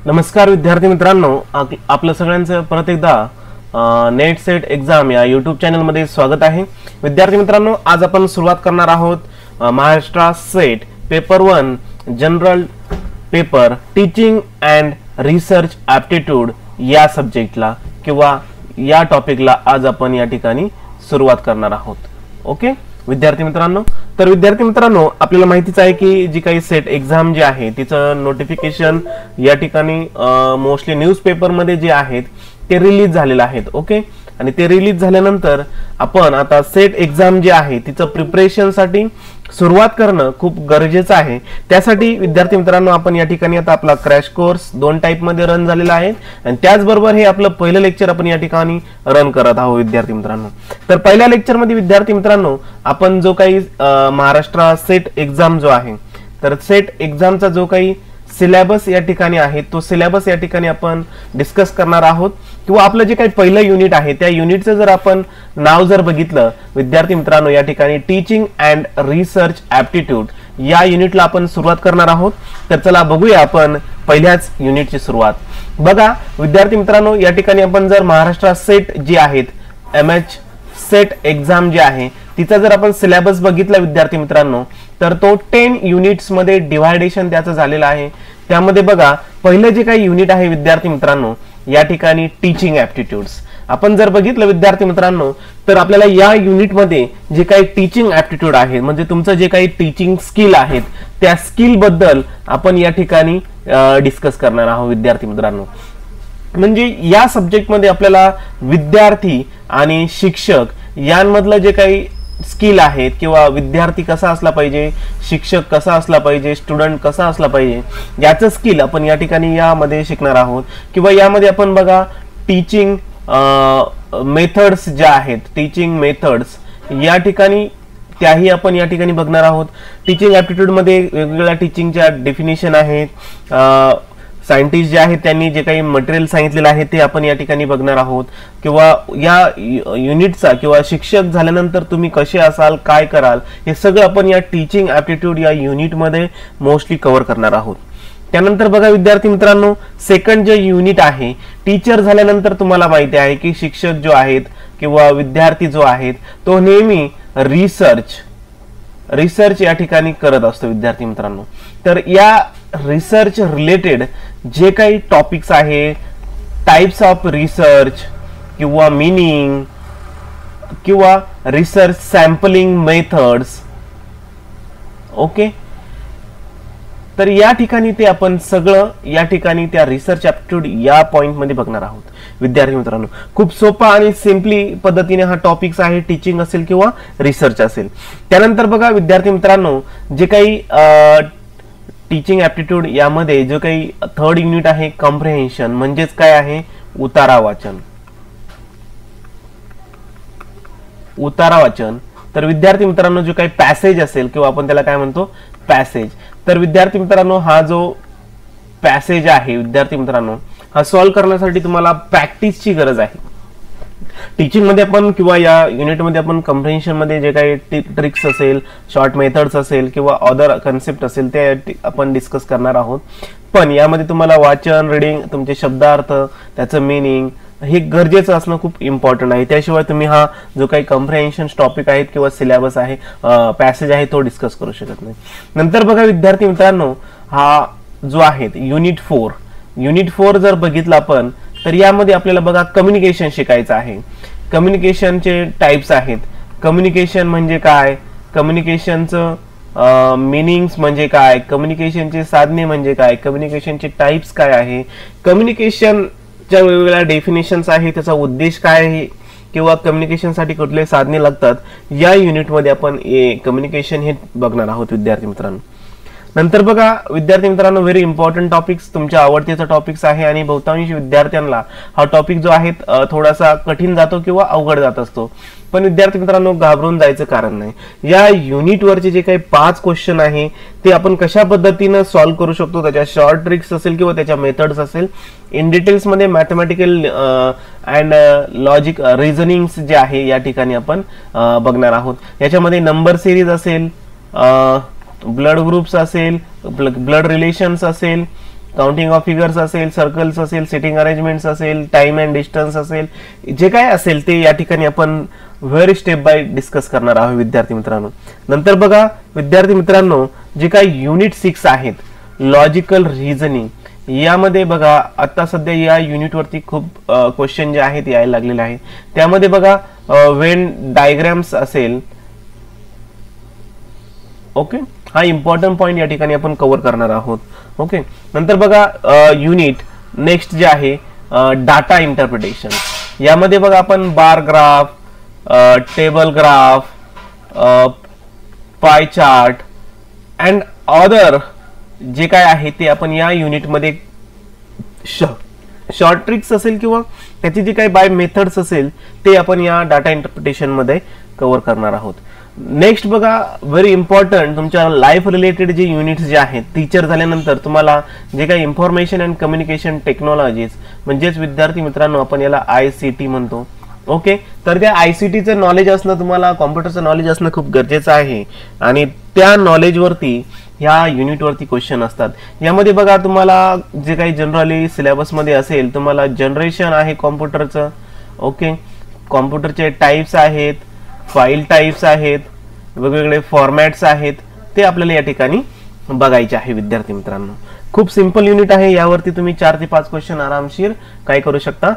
नमस्कार विद्यार्थी मित्रांनो, आपलं सगळ्यांचं परत एकदा नेट सेट एग्जाम या यूट्यूब चॅनल मध्ये स्वागत आहे। विद्यार्थी मित्रांनो, आज आपण सुरुवात करणार आहोत Maharashtra set paper 1 general paper teaching and research aptitude या सब्जेक्टला किंवा या टॉपिकला आज आपण या ठिकाणी सुरुवात करणार आहोत। ओके विद्यार्थी मित्रांनो, तर विद्यार्थी मित्रांनो आपल्याला माहितीच आहे की जी काही सेट एग्जाम जी आहे तिचं नोटिफिकेशन या ठिकाणी मोस्टली न्यूजपेपर मध्ये जे आहेत ते रिलीज झालेले आहेत। ओके, आणि ते रिलीज झाल्यानंतर आपण आता सेट एग्जाम जी आहे तिचं प्रिपरेशन साठी सुरुवात करणं खूप गरजेचं आहे। त्यासाठी विद्यार्थी मित्रांनो आपण या ठिकाणी आता आपला क्रॅश कोर्स 2 टाइप मध्ये रन झालेला आहे आणि त्याचबरोबर हे आपलं पहिलं लेक्चर आपण या ठिकाणी रन करत आहोत। विद्यार्थी मित्रांनो, तर पहिल्या लेक्चर मध्ये विद्यार्थी मित्रांनो आपण जो काही महाराष्ट्र सेट एग्जाम जो आहे तर सेट एग्जामचा जो काही सिलेबस या ठिकाणी आहे तो सिलेबस या ठिकाणी आपण डिस्कस करणार आहोत किंवा आपलं जे काही पहिलं युनिट आहे त्या युनिटचं जर आपण नाव जर बघितलं विद्यार्थी मित्रांनो या ठिकाणी टीचिंग अँड रिसर्च ॲप्टिट्यूड या युनिटला आपण सुरुवात करणार आहोत। तर चला बघूया आपण पहिल्याच युनिटची सुरुवात। बघा विद्यार्थी मित्रांनो या ठिकाणी आपण जर महाराष्ट्र सेट जी आहेत MH सेट एग्जाम जी आहे तिचा जर आपण सिलेबस बघितला विद्यार्थी मित्रांनो तर तो 10 युनिट्स मध्ये डिव्हायडेशन त्याचं झालेलं आहे। त्यामध्ये बघा पहिलं जे काही युनिट आहे विद्यार्थी मित्रांनो या ठिकाणी टीचिंग ॲप्टिट्यूड्स आपण जर बघितलं विद्यार्थी मित्रांनो तर आपल्याला या युनिट मध्ये जे काही टीचिंग ॲप्टिट्यूड आहे म्हणजे तुमचं जे काही टीचिंग स्किल आहेत त्या स्किल बद्दल आपण या ठिकाणी डिस्कस करणार आहोत। विद्यार्थी मित्रांनो म्हणजे या सब्जेक्ट मध्ये आपल्याला विद्यार्थी आणि शिक्षक यांमधलं जे काही स्किल आहेत किंवा विद्यार्थी कसा असला पाहिजे, शिक्षक कसा असला पाहिजे, स्टुडंट कसा असला पाहिजे याचं स्किल आपण या ठिकाणी यामध्ये शिकणार आहोत। किंवा यामध्ये आपण बघा टीचिंग मेथड्स ज्या आहेत टीचिंग मेथड्स या ठिकाणी त्याही आपण या ठिकाणी बघणार आहोत। टीचिंग ॲप्टिट्यूड मध्ये वेगवेगळ्या टीचिंगच्या डेफिनेशन आहेत, सायंटिस्ट जे आहेत त्यांनी जे काही मटेरियल सांगितलेलं आहे ते आपण या ठिकाणी बघणार आहोत किंवा या युनिटचा किंवा शिक्षक झाल्यानंतर तुम्ही कसे असाल काय कराल हे सगळं आपण या टीचिंग ॲप्टिट्यूड या युनिट मध्ये मोस्टली कव्हर करणार आहोत। त्यानंतर बघा विद्यार्थी मित्रांनो सेकंड जे युनिट आहे टीचर झाल्यानंतर तुम्हाला माहिती आहे की शिक्षक जो आहेत किंवा विद्यार्थी जो आहेत तो नेहमी रिसर्च या ठिकाणी करत असतो विद्यार्थी मित्रांनो। तर या रिसर्च रिलेटेड जे काही टॉपिक्स आहे टाइप्स ऑफ रिसर्च किंवा मीनिंग किंवा रिसर्च सॅम्पलिंग मेथड्स ओके, तर या ठिकाणी ते आपण सगळं या ठिकाणी त्या रिसर्च ॲप्टिट्यूड या पॉइंट मध्ये बघणार आहोत। विद्यार्थी मित्रांनो खूप सोपा आणि सिम्पली पद्धतीने हा टॉपिक्स आहे, टीचिंग असेल किंवा रिसर्च असेल। त्यानंतर बघा विद्यार्थी मित्रांनो जे काही टीचिंग ॲप्टिट्यूड यामध्ये जो काही थर्ड युनिट आहे कॉम्प्रिहेन्शन म्हणजेच काय आहे उतारा वाचन। तर विद्यार्थी मित्रांनो जो काही पॅसेज असेल किंवा आपण त्याला काय म्हणतो पॅसेज, तर विद्यार्थी मित्रांनो हा जो पॅसेज आहे विद्यार्थी मित्रांनो हा सॉल्व्ह करण्यासाठी तुम्हाला प्रॅक्टिसची गरज आहे। टीचिंग मध्ये आपण किंवा या युनिट मध्ये आपण कॉम्प्रिहेन्शन मध्ये जे काही ट्रिक्स असेल, शॉर्ट मेथड्स असेल किंवा अदर कन्सेप्ट असेल ते आपण डिस्कस करणार आहोत। पण यामध्ये तुम्हाला वाचन, रीडिंग, तुमचे शब्दार्थ, त्याचं मीनिंग हे गरजेचं असणं खूप इम्पॉर्टंट आहे। त्याशिवाय तुम्ही हा जो काही कॉम्प्रिहेन्शन टॉपिक आहेत किंवा सिलेबस आहे पॅसेज आहे तो डिस्कस करू शकत नाही। नंतर बघा विद्यार्थी मित्रांनो हा जो आहे युनिट 4 जर बघितलं आपण तर यामध्ये आपल्याला बघा कम्युनिकेशन शिकायचं आहे। कम्युनिकेशनचे टाइप्स आहेत, कम्युनिकेशन म्हणजे काय, कम्युनिकेशनचं मीनिंग्स म्हणजे काय, कम्युनिकेशनचे साधने म्हणजे काय, कम्युनिकेशनचे टाइप्स काय आहे, कम्युनिकेशनच्या वेगवेगळ्या डेफिनेशन्स आहे, त्याचा उद्देश काय आहे किंवा कम्युनिकेशनसाठी कुठले साधने लागतात या युनिटमध्ये आपण कम्युनिकेशन हे बघणार आहोत विद्यार्थी मित्रांनो। नंतर बघा विद्यार्थी मित्रांनो व्हेरी इम्पॉर्टंट टॉपिक्स तुमच्या आवडतीचा टॉपिक्स आहे आणि बहुतांश विद्यार्थ्यांना हा टॉपिक जो आहे थोडासा कठीण जातो किंवा अवघड जात असतो। पण विद्यार्थी मित्रांनो घाबरून जायचं कारण नाही। या युनिटवरचे जे काही 5 क्वेश्चन आहे ते आपण कशा पद्धतीने सॉल्व्ह करू शकतो, त्याच्या शॉर्ट ट्रिक्स असेल किंवा त्याच्या मेथड्स असेल, इन डिटेल्स मध्ये मॅथमॅटिकल अँड लॉजिक रिझनिंग्स जे आहे या ठिकाणी आपण बघणार आहोत। याच्यामध्ये नंबर सिरीज असेल, ब्लड ग्रुप्स असेल, ब्लड रिलेशन्स असेल, काउंटिंग ऑफ फिगर्स असेल, सर्कल्स असेल, सिटिंग अरेंजमेंट्स असेल, टाइम अँड डिस्टन्स असेल, जे काय असेल ते या ठिकाणी आपण व्हेरी स्टेप बाय डिस्कस करणार आहोत विद्यार्थी मित्रांनो. नंतर बघा विद्यार्थी मित्रांनो, जे काही युनिट 6 आहेत लॉजिकल रिझनिंग, यामध्ये बघा आता सध्या या युनिट वरती खूप क्वेश्चन जे आहेत यायला लागलेले आहेत. त्यामध्ये बघा वेन डायग्राम्स असेल, ओके, हा इम्पॉर्टंट पॉइंट या ठिकाणी आपण कव्हर करणार आहोत. ओके, नंतर बघा युनिट नेक्स्ट जे आहे डाटा इंटरप्रिटेशन, यामध्ये बघा आपण bar graph, table graph, pie chart and other जे काय आहे ते आपण या युनिटमध्ये शॉर्ट ट्रिक्स असेल किंवा त्याची जी काही बाय मेथड्स असेल ते आपण या डाटा इंटरप्रिटेशन मध्ये कव्हर करणार आहोत. नेक्स्ट बघा व्हेरी इम्पॉर्टंट, तुमच्या लाईफ रिलेटेड जे युनिट्स जे आहेत, टीचर झाल्यानंतर तुम्हाला जे काही इन्फॉर्मेशन अँड कम्युनिकेशन टेक्नॉलॉजीज म्हणजेच विद्यार्थी मित्रांनो आपण याला ICT म्हणतो. ओके, तर त्या ICTचं नॉलेज असणं, तुम्हाला कॉम्प्युटरचं नॉलेज असणं खूप गरजेचं आहे आणि त्या नॉलेजवरती ह्या युनिटवरती क्वेश्चन असतात. यामध्ये बघा तुम्हाला जे काही जनरली सिलेबसमध्ये असेल, तुम्हाला जनरेशन आहे कॉम्प्युटरचं, ओके, कॉम्प्युटरचे टाइप्स आहेत, फाईल टाइप्स आहेत, वेगवेगळे फॉर्मॅट्स आहेत, ते आपल्याला या ठिकाणी बघायचे आहे विद्यार्थी मित्रांनो. खूप सिंपल युनिट आहे, यावरती तुम्ही 4 ते 5 क्वेश्चन आरामशीर काय करू शकता,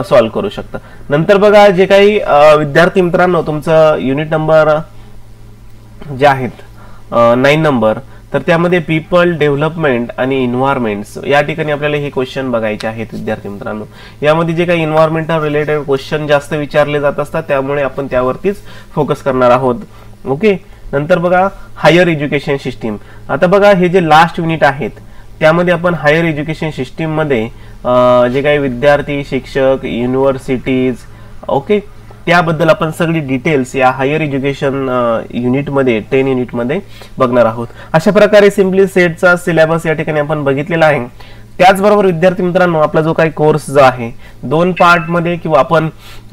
सॉल्व्ह करू शकता. नंतर बघा जे काही विद्यार्थी मित्रांनो तुमचं युनिट नंबर जे आहेत 9 नंबर, तर त्यामध्ये पीपल, डेव्हलपमेंट आणि इन्व्हायरमेंट्स या ठिकाणी आपल्याला हे क्वेश्चन बघायचे आहेत विद्यार्थी मित्रांनो. यामध्ये जे काही इन्व्हायरमेंटल रिलेटेड क्वेश्चन जास्त विचारले जात असतात, त्यामुळे आपण त्यावरतीच फोकस करणार आहोत. ओके, नंतर बघा हायर एज्युकेशन सिस्टीम. आता बघा हे जे लास्ट युनिट आहेत त्यामध्ये आपण हायर एज्युकेशन सिस्टीम मध्ये जे काही विद्यार्थी, शिक्षक, युनिव्हर्सिटीज, ओके, त्याबद्दल आपण सगळी डिटेल्स या हायर एज्युकेशन युनिटमध्ये 10 युनिटमध्ये बघणार आहोत. अशा प्रकारे सिम्पली सेटचा सिलेबस या ठिकाणी आपण बघितलेला आहे. त्याचबरोबर विद्यार्थी मित्रांनो आपला जो काही कोर्स जो आहे 2 पार्ट मध्ये, किंवा आपण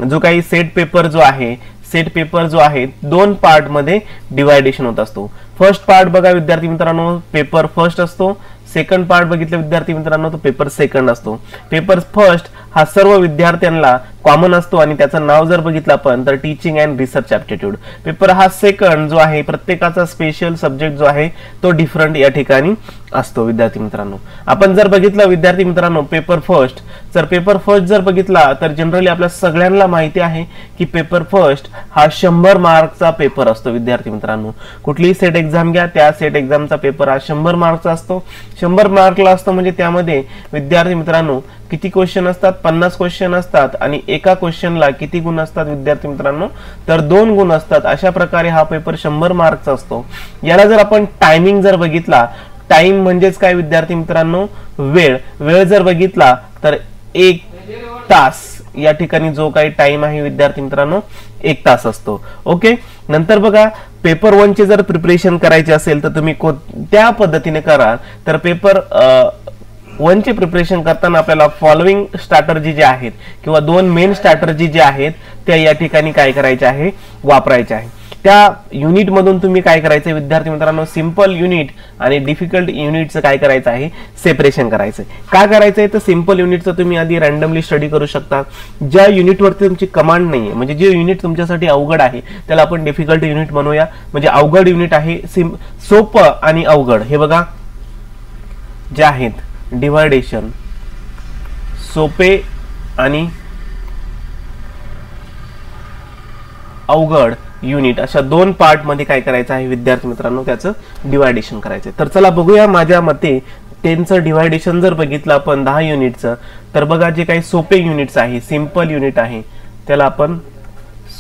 जो काही सेट पेपर जो आहे 2 पार्ट मध्ये डिवायडेशन होत असतो. फर्स्ट पार्ट बघा विद्यार्थी मित्रांनो पेपर फर्स्ट असतो, सेकंड पार्ट बघितलं विद्यार्थी मित्रांनो तो पेपर सेकंड असतो. पेपर फर्स्ट हा सर्व विद्यार्थ्यांना कॉमन असतो आणि त्याचं नाव जर बघितलं आपण तर teaching and research aptitude. Paper हा सेकंड जो आहे प्रत्येकाचा स्पेशल सब्जेक्ट जो आहे तो डिफरंट या ठिकाणी असतो विद्यार्थी मित्रांनो. आपण जर बघितलं विद्यार्थी मित्रांनो पेपर फर्स्ट जर बघितला तर जनरली आपल्या सगळ्यांना माहिती आहे की पेपर फर्स्ट हा 100 मार्कचा पेपर असतो विद्यार्थी मित्रांनो. कुठलीही सेट एक्झाम घ्या, त्या सेट एक्झामचा पेपर हा 100 मार्कचा असतो. 100 मार्कला असतो म्हणजे त्यामध्ये विद्यार्थी मित्रांनो किती क्वेश्चन असतात, 50 क्वेश्चन असतात आणि एका क्वेश्चनला किती गुण असतात विद्यार्थी मित्रांनो, तर 2 गुण असतात. अशा प्रकारे हा पेपर 100 मार्कचा असतो. याला जर आपण टायमिंग जर बघितला, टाइम म्हणजेच काय विद्यार्थी मित्रांनो वेळ जर बघितला तर 1 तास या ठिकाणी जो काही टाइम आहे विद्यार्थी मित्रांनो 1 तास असतो. ओके, नंतर बघा पेपर 1 चे जर प्रिपरेशन करायचे असेल तर तुम्ही कोणत्या पद्धतीने करा, तर पेपर 1 चे प्रिपरेशन करताना आपल्याला फॉलोइंग स्ट्रॅटर्जी जे आहेत किंवा 2 मेन स्ट्रॅटर्जी जे आहेत त्या या ठिकाणी काय करायचे आहे, वापरायचे आहे. त्या युनिट मधून तुम्ही काय करायचं विद्यार्थी मित्रांनो, सिंपल युनिट आणि डिफिकल्ट युनिटचं काय करायचं आहे, सेपरेशन करायचं. का करायचंय तर सिंपल युनिटचं तुम्ही आधी रँडमली स्टडी करू शकता. ज्या युनिटवरती तुमची कमांड नाहीये, म्हणजे जे युनिट तुमच्यासाठी अवघड आहे त्याला आपण डिफिकल्ट युनिट म्हणूया. म्हणजे अवघड युनिट आहे, सोपं आणि अवघड हे बघा जे आहेत डिव्हायडेशन, सोपे आणि अवघड युनिट अशा 2 पार्ट मध्ये काय करायचं आहे विद्यार्थी मित्रांनो, त्याचं डिव्हायडेशन करायचं. तर चला बघूया. माझ्या मते 10चं डिव्हायडेशन जर बघितलं आपण 10 युनिटचं, तर बघा जे काही सोपे युनिट्स आहे, सिंपल युनिट आहे त्याला आपण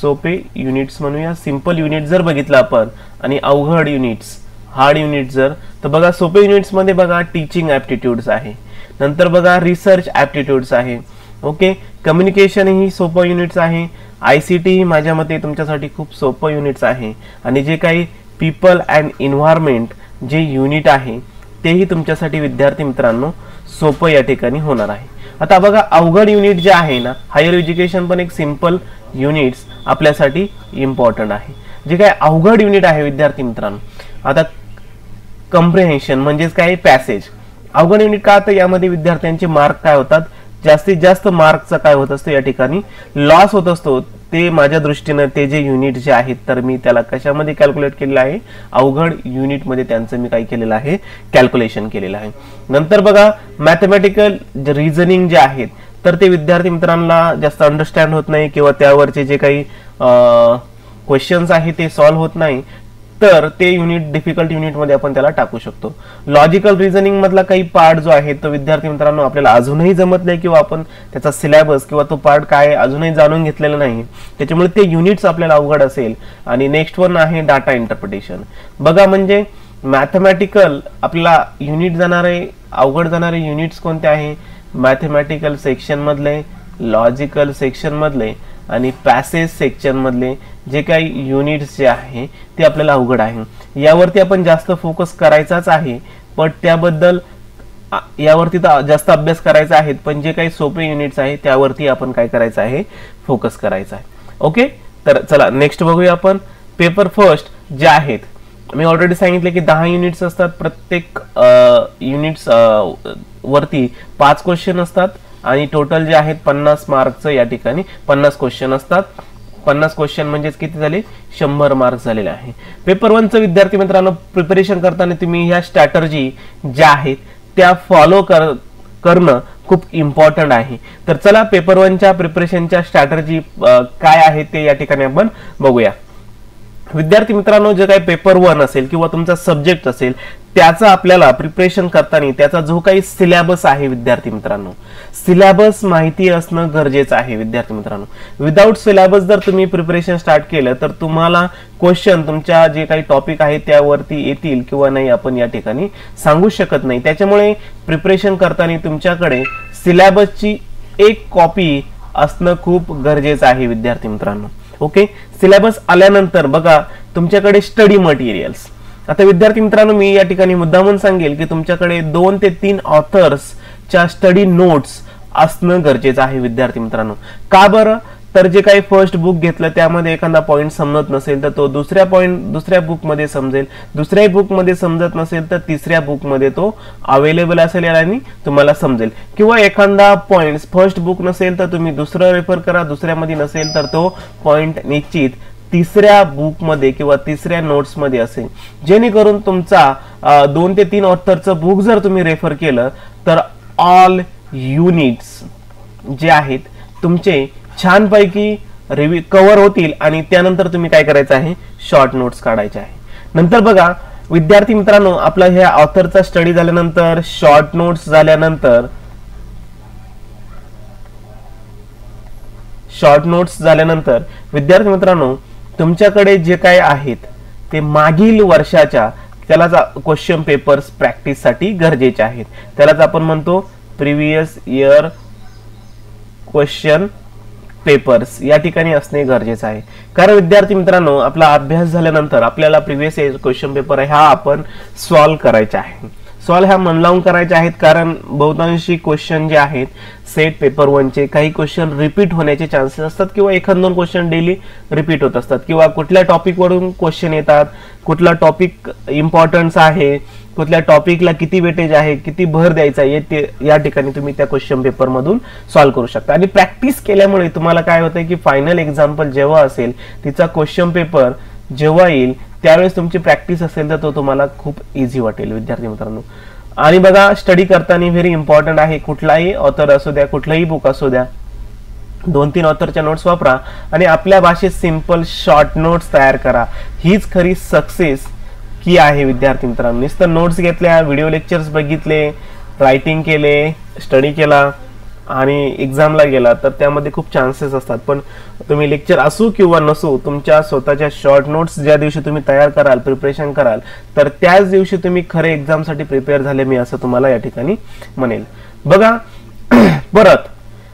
सोपे युनिट्स म्हणूया. सिंपल युनिट जर बघितलं आपण आणि अवघड युनिट्स, हार्ड युनिट जर, तर बघा सोपे युनिट्स मध्ये बघा टीचिंग ॲप्टिट्यूड्स आहे, नंतर बघा रिसर्च ॲप्टिट्यूड्स आहे. ओके, कम्युनिकेशन ही सोपं युनिट्स आहे. ICT ही माझ्या मते तुमच्यासाठी खूप सोपं युनिट्स आहे. आणि जे काही पीपल अँड इन्व्हायरमेंट जे युनिट आहे तेही तुमच्यासाठी विद्यार्थी मित्रांनो सोपं या ठिकाणी होणार आहे. आता बघा अवघड युनिट जे आहे ना, हायर एज्युकेशन पण एक सिंपल युनिट्स आपल्यासाठी इम्पॉर्टंट आहे. जे काही अवघड युनिट आहे विद्यार्थी मित्रांनो, आता कम्प्रिहेन्शन म्हणजेच काय, पॅसेज. अवघड युनिट का, तर यामध्ये विद्यार्थ्यांचे मार्क काय होतात, जास्तीत जास्त मार्कचा काय होत असतो या ठिकाणी लॉस होत असतो. ते माझ्या दृष्टीने ते जे युनिट जे आहेत तर मी त्याला कशामध्ये कॅल्क्युलेट केलेलं आहे, अवघड युनिट मध्ये त्यांचं मी काय केलेलं आहे, कॅल्क्युलेशन केलेलं आहे. नंतर बघा मॅथमॅटिकल रिझनिंग जे आहेत तर ते विद्यार्थी मित्रांना जास्त अंडरस्टँड होत नाही किंवा त्यावरचे जे काही क्वेश्चन्स आहेत ते सॉल्व्ह होत नाही, तर ते युनिट डिफिकल्ट युनिट मध्ये आपण त्याला टाकू शकतो. लॉजिकल रिझनिंग मधला काही पार्ट जो आहे तो विद्यार्थी मित्रांनो आपल्याला अजूनही जमत नाही किंवा आपण त्याचा सिलेबस किंवा तो पार्ट काय अजूनही जाणून घेतलेला नाही, त्याच्यामुळे ते युनिट्स आपल्याला अवघड असेल. आणि नेक्स्ट वन आहे डाटा इंटरप्रिटेशन. बघा म्हणजे मॅथमॅटिकल आपल्याला युनिट जाणारे अवघड जाणारे युनिट्स कोणते आहे, मॅथमॅटिकल सेक्शन मधले, लॉजिकल सेक्शन मधले आणि पॅसेज सेक्शन मधले जे काही युनिट्स जे आहे ते आपल्याला अवघड आहे. यावरती आपण जास्त फोकस करायचाच आहे, पण त्याबद्दल यावरती तर जास्त अभ्यास करायचा आहे, पण जे काही सोपे युनिट्स आहे त्यावरती आपण काय करायचं आहे, फोकस करायचा आहे. ओके, तर चला नेक्स्ट बघूया आपण. पेपर फर्स्ट जे आहेत मी ऑलरेडी सांगितले की 10 युनिट्स असतात, प्रत्येक युनिट्स वरती 5 क्वेश्चन असतात आणि टोटल जे आहेत 50 मार्कचं या ठिकाणी 50 क्वेश्चन असतात. 50 क्वेश्चन म्हणजेच किती झाले, 100 मार्क्स झालेले आहे. पेपर 1चं विद्यार्थी मित्रांनो प्रिपरेशन करताना तुम्ही ह्या स्ट्रॅटर्जी ज्या आहेत त्या फॉलो करणं खूप इम्पॉर्टंट आहे. तर चला पेपर 1च्या प्रिपरेशनच्या स्ट्रॅटर्जी काय आहे ते या ठिकाणी आपण बघूया. विद्यार्थी मित्रांनो जे काही पेपर 1 असेल किंवा तुमचा सब्जेक्ट असेल त्याचा आपल्याला प्रिपरेशन करताना त्याचा जो काही सिलेबस आहे विद्यार्थी मित्रांनो, सिलेबस माहिती असणं गरजेचं आहे. विद्यार्थी मित्रांनो विदाउट सिलेबस जर तुम्ही प्रिपरेशन स्टार्ट केलं तर तुम्हाला क्वेश्चन तुमच्या जे काही टॉपिक आहे त्यावरती येतील किंवा नाही आपण या ठिकाणी सांगू शकत नाही. त्याच्यामुळे प्रिपरेशन करताना तुमच्याकडे सिलेबसची एक कॉपी असणं खूप गरजेचं आहे विद्यार्थी मित्रांनो. ओके, सिलेबस आल्यानंतर बघा तुमच्याकडे स्टडी मटेरियल्स. आता विद्यार्थी मित्रांनो मी या ठिकाणी मुद्दामून सांगेल की तुमच्याकडे 2 ते 3 ऑथर्सच्या स्टडी नोट्स असणं गरजेचं आहे विद्यार्थी मित्रांनो. का बरं, तर जे काही फर्स्ट बुक घेतलं त्यामध्ये एखादा पॉइंट समजत नसेल तर तो दुसऱ्या बुक मध्ये समजेल, दुसऱ्या बुक मध्ये समजत नसेल तर तिसऱ्या बुक मध्ये तो अवेलेबल असेल आणि तुम्हाला समजेल. किंवा एखादा पॉइंट फर्स्ट बुक नसेल तर तुम्ही दुसरं रेफर करा, दुसऱ्यामध्ये नसेल तर तो पॉइंट निश्चित तिसऱ्या बुक मध्ये किंवा तिसऱ्या नोट्स मध्ये असेल, जेणेकरून तुमचा 2 ते 3 ऑथरचं बुक जर तुम्ही रेफर केलं तर ऑल युनिट्स जे आहेत तुमचे छानपैकी कव्हर होतील आणि त्यानंतर तुम्ही काय करायचं आहे, शॉर्ट नोट्स काढायचे आहे. नंतर बघा विद्यार्थी मित्रांनो आपला ह्या ऑथरचा स्टडी झाल्यानंतर शॉर्ट नोट्स झाल्यानंतर विद्यार्थी मित्रांनो तुमच्याकडे जे काय आहेत ते मागील वर्षाच्या त्यालाच क्वेश्चन पेपर्स प्रॅक्टिस साठी गरजेचे आहेत. त्यालाच आपण म्हणतो प्रिव्हियस इयर क्वेश्चन पेपर्स या ठिकाणी असणे गरजेचं आहे. कारण विद्यार्थी मित्रांनो आपला अभ्यास झाल्यानंतर आपल्याला प्रिव्हियस इयर क्वेश्चन पेपर ह्या आपण सॉल्व्ह करायचे आहे. सॉल्व्ह ह्या मन लावून करायचे आहेत, कारण बहुतांशी क्वेश्चन जे आहेत सेट पेपर 1चे काही क्वेश्चन रिपीट होण्याचे चान्सेस असतात किंवा 1-2 क्वेश्चन डेली रिपीट होत असतात किंवा कुठल्या टॉपिक वरून क्वेश्चन येतात, कुठला टॉपिक इम्पॉर्टन्स आहे, कुठल्या टॉपिकला किती वेटेज आहे, किती भर द्यायचा आहे ते या ठिकाणी तुम्ही त्या क्वेश्चन पेपर मधून सॉल्व्ह करू शकता. आणि प्रॅक्टिस केल्यामुळे तुम्हाला काय होतंय की फायनल एक्झाम्पल जेव्हा असेल तिचा क्वेश्चन पेपर जेव्हा येईल त्यावेळेस तुमची प्रॅक्टिस असेल तर तो तुम्हाला खूप इझी वाटेल विद्यार्थी मित्रांनो. आणि बघा स्टडी करताना व्हेरी इम्पॉर्टंट आहे, कुठलाही ऑथर असू द्या, कुठलंही बुक असू द्या, 2-3 ऑथरच्या नोट्स वापरा आणि आपल्या भाषेत सिंपल शॉर्ट नोट्स तयार करा. हीच खरी सक्सेस की आहे विद्यार्थी मित्रांनो. नुसतं नोट्स घेतल्या, व्हिडिओ लेक्चर्स बघितले, रायटिंग केले, स्टडी केला आणि एक्झामला गेला तर त्यामध्ये खूप चान्सेस असतात. पण तुम्ही लेक्चर असू किंवा नसू तुमच्या स्वतःच्या शॉर्ट नोट्स ज्या दिवशी तुम्ही तयार कराल, प्रिपरेशन कराल तर त्याच दिवशी तुम्ही खरे एक्झामसाठी प्रिपेअर झाले मी असं तुम्हाला या ठिकाणी म्हणेल. बघा परत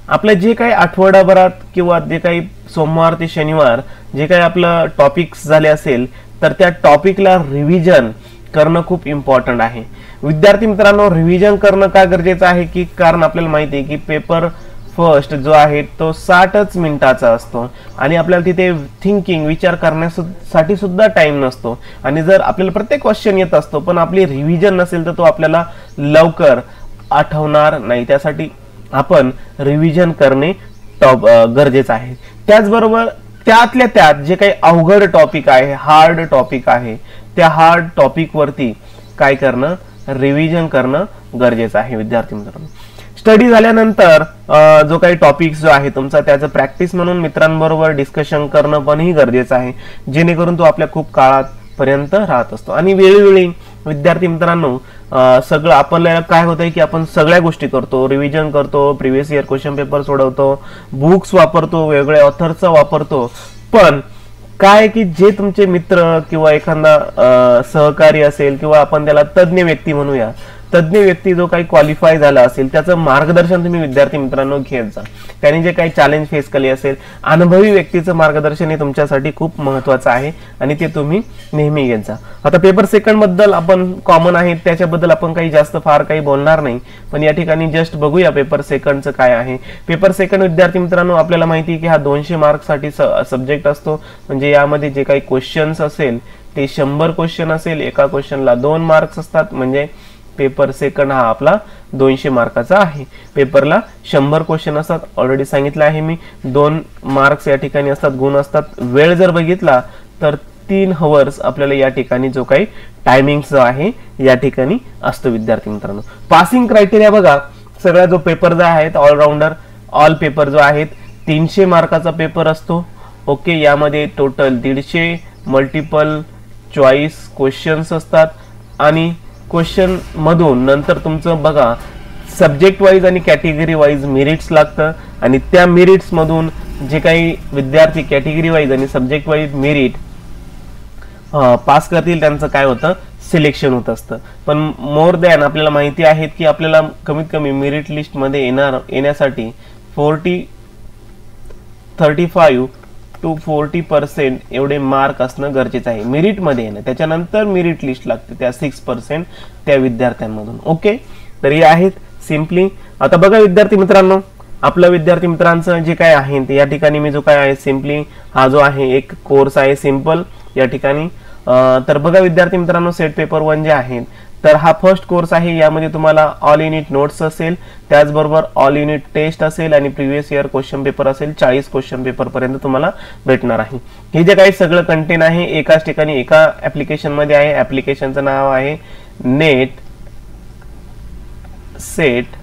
आपलं जे काही आठवडाभरात किंवा जे काही सोमवार ते शनिवार जे काही आपलं टॉपिक्स झाले असेल तर त्या टॉपिकला रिव्हिजन करणं खूप इम्पॉर्टंट आहे. विद्यार्थी मित्रांनो रिव्हिजन करणं का गरजेचं आहे की कारण आपल्याला माहिती आहे की पेपर फर्स्ट जो आहे तो 60च मिनिटाचा असतो आणि आपल्याला तिथे थिंकिंग विचार करण्यासाठी सुद्धा टाइम नसतो आणि जर आपल्याला प्रत्येक क्वेश्चन येत असतो पण आपली रिव्हिजन नसेल तर तो आपल्याला लवकर आठवणार नाही. त्यासाठी आपण रिव्हिजन करणे गरजेचं आहे. त्याचबरोबर त्यातल्या त्यात जे काही अवघड टॉपिक आहे, हार्ड टॉपिक आहे, त्या हार्ड टॉपिक वरती काय करणं, रिव्हिजन करणं गरजेचं आहे विद्यार्थी मित्रांनो. स्टडी झाल्यानंतर जो काही टॉपिक्स जो आहे तुमचा त्याचं प्रॅक्टिस म्हणून मित्रांबरोबर डिस्कशन करणं पणही गरजेचं आहे, जेणेकरून तो आपल्या खूप काळापर्यंत राहत असतो. आणि वेळोवेळी विद्यार्थी मित्रांनो सगळं आपल्याला काय होतंय की आपण सगळ्या गोष्टी करतो, रिव्हिजन करतो, प्रिव्हियस इयर क्वेश्चन पेपर सोडवतो, बुक्स वापरतो, वेगवेगळ्या ऑथरचा वापरतो, पण काय की जे तुमचे मित्र किंवा एखादा सहकारी असेल किंवा आपण त्याला तज्ञ व्यक्ती म्हणूया, तज्ञ व्यक्ती जो काही क्वालिफाय झाला असेल त्याचं मार्गदर्शन तुम्ही विद्यार्थी मित्रांनो घेत जा. त्यांनी जे काही चॅलेंज फेस केले असेल, अनुभवी व्यक्तीचं मार्गदर्शन हे तुमच्यासाठी खूप महत्वाचं आहे आणि ते तुम्ही नेहमी घेत जा. आता पेपर सेकंड बद्दल आपण कॉमन आहे त्याच्याबद्दल आपण काही जास्त फार काही बोलणार नाही, पण या ठिकाणी जस्ट बघूया पेपर सेकंडचं काय आहे. पेपर सेकंड विद्यार्थी मित्रांनो आपल्याला माहिती आहे की हा 200 मार्क्ससाठी सब्जेक्ट असतो. म्हणजे यामध्ये जे काही क्वेश्चन्स असेल ते 100 क्वेश्चन असेल, एका क्वेश्चनला 2 मार्क्स असतात. म्हणजे पेपर सेकंड हा आपला 200 मार्काचा आहे. पेपरला 100 क्वेश्चन असतात, ऑलरेडी सांगितलं आहे मी. 2 मार्क्स या ठिकाणी असतात, गुण असतात. वेळ जर बघितला तर 3 हवर्स आपल्याला या ठिकाणी जो काही टायमिंग जो आहे या ठिकाणी असतो विद्यार्थी मित्रांनो. पासिंग क्रायटेरिया बघा, सगळा जो पेपर जो आहे ऑलराऊंडर ऑल पेपर जो आहे 300 मार्काचा पेपर असतो. ओके, यामध्ये टोटल 150 मल्टिपल चॉईस क्वेश्चन्स असतात आणि क्वेश्चन मधून नंतर तुमचं बघा सब्जेक्ट वाईज आणि कॅटेगरी वाईज मेरिट्स लागतं आणि त्या मेरिट्स मधून जे काही विद्यार्थी कॅटेगरी वाईज आणि सब्जेक्ट वाईज मेरिट पास करतील त्यांचं काय होतं, सिलेक्शन होत असतं. पण मोर दॅन आपल्याला माहिती आहे की आपल्याला कमीत कमी मेरिट लिस्ट मध्ये येण्यासाठी 35 to 40% एवढे मार्क असणं गरजेचं आहे मेरिट मध्ये येणं. त्याच्यानंतर मेरिट लिस्ट लागते त्या 6% त्या विद्यार्थ्यांमधून. ओके, तर हे आहेत सिम्पली. आता बघा विद्यार्थी मित्रांनो, आपलं विद्यार्थी मित्रांचं जे काय आहे ते या ठिकाणी मी जो काय आहे सिम्पली हा जो आहे एक कोर्स आहे सिंपल या ठिकाणी. तर बघा विद्यार्थी मित्रांनो, सेट पेपर 1 जे आहे तर हा फर्स्ट कोर्स आहे. यामध्ये तुम्हाला ऑल युनिट नोट्स असेल, त्याचबरोबर ऑल युनिट टेस्ट असेल आणि प्रिव्हियस इयर क्वेश्चन पेपर असेल. 40 क्वेश्चन पेपर पर्यंत तुम्हाला भेटणार आहे. हे जे काही सगळं कंटेंट आहे एकाच ठिकाणी एका ऍप्लिकेशन मध्ये आहे. ऍप्लिकेशनचं नाव आहे नेट सेट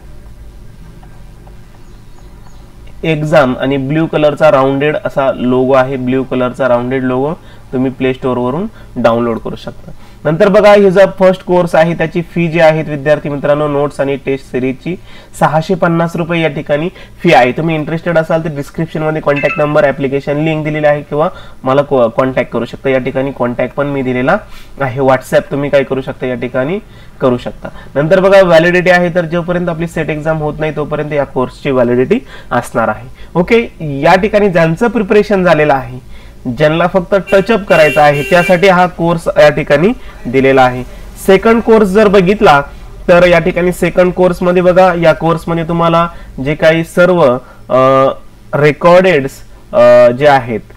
एक्झाम आणि ब्ल्यू कलरचा राउंडेड असा लोगो आहे. ब्ल्यू कलरचा राउंडेड लोगो तुम्ही प्ले स्टोर वरून डाउनलोड करू शकता. नंतर बघा हे जो फर्स्ट कोर्स आहे त्याची फी जी आहे विद्यार्थी मित्रांनो नोट्स आणि टेस्ट सिरीजची 650 रुपये या ठिकाणी फी आहे. तुम्ही इंटरेस्टेड असाल तर डिस्क्रिप्शन मध्ये कॉन्टॅक्ट नंबर, ऍप्लिकेशन लिंक दिलेली आहे किंवा मला कॉन्टॅक्ट करू शकता. या ठिकाणी कॉन्टॅक्ट पण मी दिलेला आहे. व्हॉट्सअप तुम्ही काय करू शकता या ठिकाणी करू शकता. नंतर बघा व्हॅलिडिटी आहे, तर जोपर्यंत आपली सेट एक्झाम होत नाही तोपर्यंत या कोर्सची व्हॅलिडिटी असणार आहे. ओके, या ठिकाणी ज्यांचं प्रिपरेशन झालेलं आहे, ज्यांना फक्त टचअप करायचा आहे त्यासाठी हा कोर्स या ठिकाणी दिलेला आहे. सेकंड कोर्स जर बघितला तर या ठिकाणी सेकंड कोर्स मध्ये बघा, या कोर्स मध्ये तुम्हाला जे काही सर्व रेकॉर्डेड जे आहेत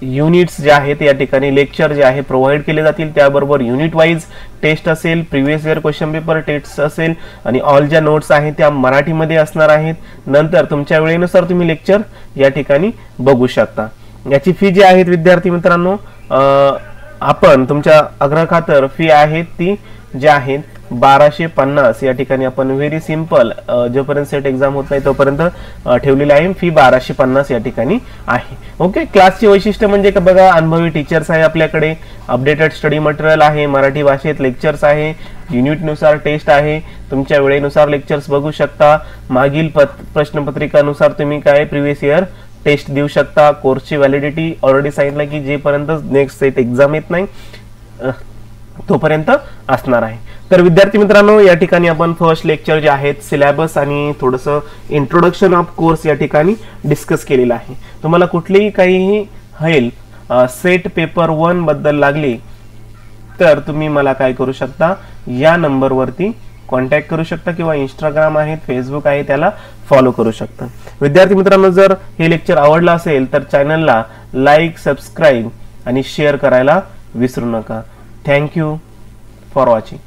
युनिट्स जे आहेत या ठिकाणी लेक्चर जे आहे प्रोव्हाइड केले जातील. त्याबरोबर युनिट वाईज टेस्ट असेल, previous year question paper test असेल आणि ऑल ज्या नोट्स आहेत त्या मराठीमध्ये असणार आहेत. नंतर तुमच्या वेळेनुसार तुम्ही लेक्चर या ठिकाणी बघू शकता. याची फी जी आहे विद्यार्थी मित्रांनो आपण तुमच्या आग्रह खातर फी आहे ती जी आहे 1250 या ठिकाणी आपण व्हेरी सिंपल जोपर्यंत सेट एक्झाम होत नाही तोपर्यंत ठेवलेली आहे. फी 1250 या ठिकाणी आहे. ओके, क्लासची वैशिष्ट्य म्हणजे का बघा अनुभवी टीचर्स आहे आपल्याकडे, अपडेटेड स्टडी मटेरियल आहे, मराठी भाषेत लेक्चर्स आहे, युनिटनुसार टेस्ट आहे, तुमच्या वेळेनुसार लेक्चर्स बघू शकता. मागील प्रश्नपत्रिकानुसार तुम्ही काय प्रिव्हियस इयर टेस्ट देऊ शकता. कोर्सची व्हॅलिडिटी ऑलरेडी सांगितलं की जेपर्यंत नेक्स्ट सेट एक्झाम येत नाही तोपर्यंत असणार आहे. तर विद्यार्थी मित्रांनो या ठिकाणी आपण फर्स्ट लेक्चर जे आहेत सिलेबस आणि थोडंसं इंट्रोडक्शन ऑफ कोर्स या ठिकाणी डिस्कस केलेलं आहे. तुम्हाला कुठलीही काही हेल्प सेट पेपर 1 बद्दल लागली तर तुम्ही मला काय करू शकता, या नंबरवरती कॉन्टॅक्ट करू शकता किंवा इंस्टाग्राम आहे, फेसबुक आहे, त्याला फॉलो करू शकता. विद्यार्थी मित्रांनो, जर हे लेक्चर आवडलं असेल तर चॅनलला लाईक, सबस्क्राईब आणि शेअर करायला विसरू नका. Thank you for watching.